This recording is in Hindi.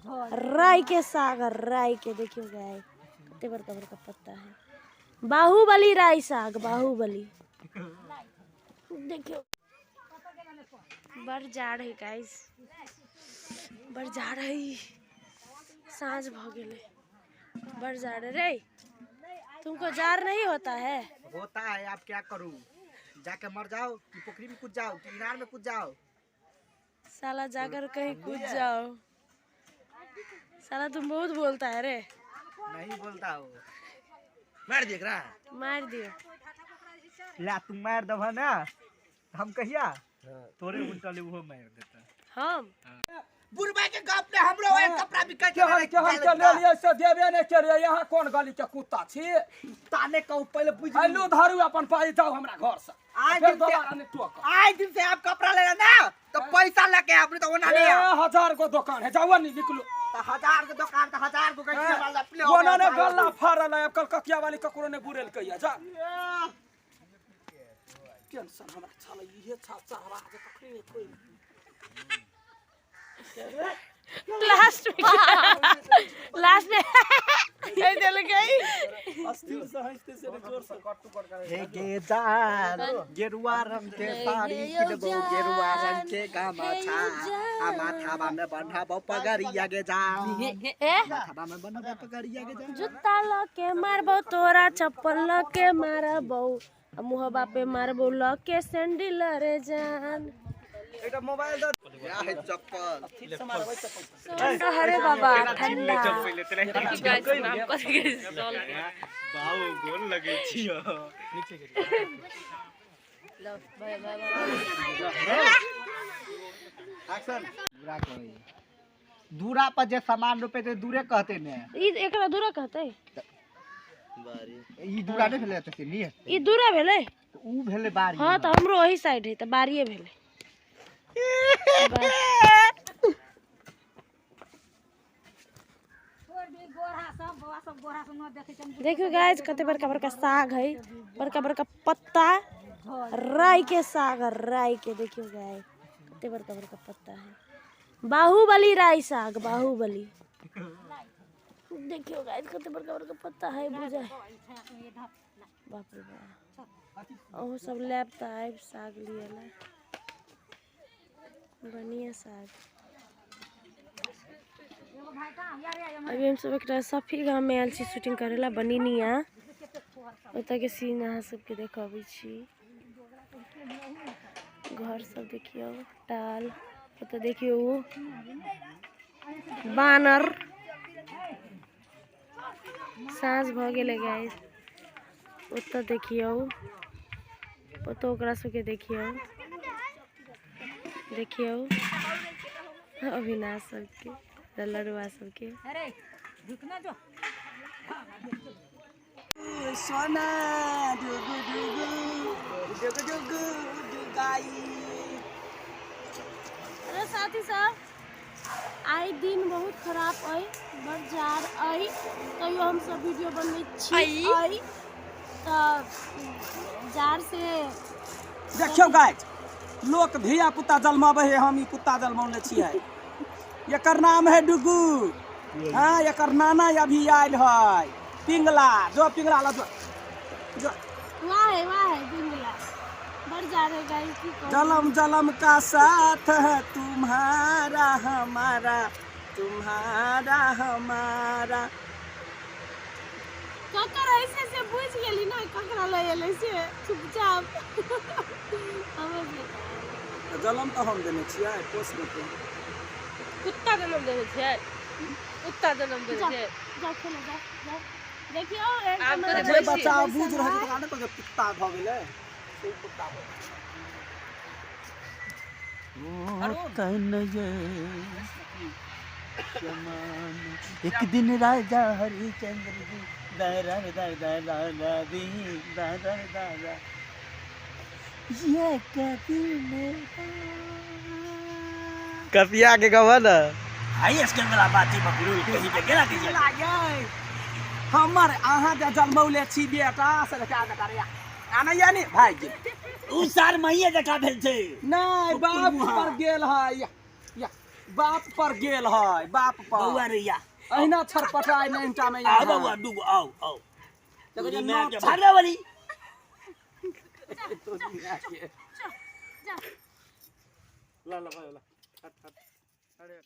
राई के साग, राई के देखियो गाय कितने बड़का बड़का पत्ता है। बाहुबली राई साग, बाहुबली देखियो। बड़ जाड़ है गाइस, बड़ जाड़ है, सांझ भ गेले, बड़ जाड़ रे। तुमको जार नहीं होता है? होता है, आप क्या करूं? जाके मर जाओ कि पोखरी में कूद जाओ कि इनार में कूद जाओ? साला जाकर कहीं कूद जाओ। साला तुम बहुत बोलता है रे। नहीं बोलता हो। मार दिए एकरा, मार दियो। ला तुम मार दबा ना, हम कहिया तोरे उल्टा वो मार देता हम बुरबा के गप ने हमरो एक कपड़ा बिका के हम चले लिए से देबे ने करे। यहाँ कौन गली के कुत्ता छी? ताने कहू पहले बुझ हेलो धारू अपन पाई जाओ हमरा घर से। फिर दोबारा ने टोक। आज दिन से आप कपड़ा लेना ना तो पैसा लेके आपने तो ओना नहीं 1000 को दुकान है, जाओ नहीं निकलो। तो 1000 के दुकान तो 1000 को कैसे वाला अपने ओना ने गल्ला फाड़ल है, कलकतिया वाली ककरो ने बुरेल कहिया जा। टेंशन हमरा छाले ये छा हवा के ककरी ने कोई लास्ट में ये चल गई। अस्थिर से हंसते से जोर से कट कर हे गे जान गेरुआ रंग के साड़ी किनबो, गेरुआ रंग के गमछा आ माथाबा में बन्हाबो पगड़िया गे जान, माथाबा में बन्हाबो पगड़िया गे जान। जूता लके मारबो तोरा, चप्पल लके मारबो, मुहबा पे मारबो लके सैंडल रे जान। एटा मोबाइल दो क्या है चप्पल ठीक से मारबै चप्पल ठंडा हरे बाबा ठंडा। बाऊ गोल लगे छियो नीचे लो बाय एक्शन दूरा कोई दूरा पर जे सामान रुपए ते दूरे कहते ने ई एकरा दूरा कहते बारी ई दूरा ने भेले त नहीं ई दूरा भेले, ऊ भेले बारी। हां त हमरो वही साइड है त बारिये भेले। देखियो गाइस कते बड़का बड़का साग है, बड़का बड़का पत्ता, राई के साग, राई के देखियो गाइस कते बड़का बड़का पत्ता है। बाहुबली राई साग, बाहुबली देखियो गाइस कते बड़का बड़का पत्ता है, बुझा बाप रे बाप। ओ सब लैपता है साग लियला, बढ़िया साग। अभी हम सब एक सफी गाँव में आयल छी शूटिंग करेला बनिनिया, ओतऽ के सीन अहाँ सबके देखबै छी। घर सब देखियो, टाल, ओतऽ देखियो बानर। साँझ भ गेलै गाइस, ओतऽ देखियो, ओतऽ ओकरा सबके देखियो, देखियो अविनाश सबके, लड़ुआ सबके। सोना डुगु डुगु डुगु डुगु डुगाई। अरे साथी सब आई दिन बहुत खराब आई, बड़ जार आई, तैयो हम सब वीडियो बनबै छी आई त जार से देखियो गाइस, लोक धिया पुता जन्मावे है, हम ई कुत्ता जन्मौने छियै। एकर नाम है डुगू। हाँ एकर नाना अभी आयल है पिंगला। जो पिंगला ला जो वाह है पिंगला, बड़ जार है गाइस की कहूं। जलम जलम का साथ है तुम्हारा हमारा, तुम्हारा हमारा। ककर ऐसे से बुझ गेली ना, ककरा ले एले से चुपचाप। जलम तो हम देने छियै, पोस के कुत्ता जन्म देने छियै, कुत्ता जन्म देने छियै। जा खेले जा देखियो एक जे बच्चा बुझ रहे छै तकरा ने कहै कुत्ता भ गेलै, से कुत्ता भ गेलै। एक दिन राजा हरिचंद्र जी ये कपिया के गवा ना आई इसके अंदर बाती बकरूल कहीं पे गेला दीजिए हमर अहाँ जे जन्मौले छी बेटा से का करे आना यानी भाई जी उ सार मइए जका भेल छै। नहीं बाप पर गेल है या बाप पर गेल है, बाप पर बउआ रैया अहिना छरपटाई नैनटा में आओ बउआ दुगो आओ आओ जगह मैं नाक के भागना वाली ला ला भाई ला हट हट अरे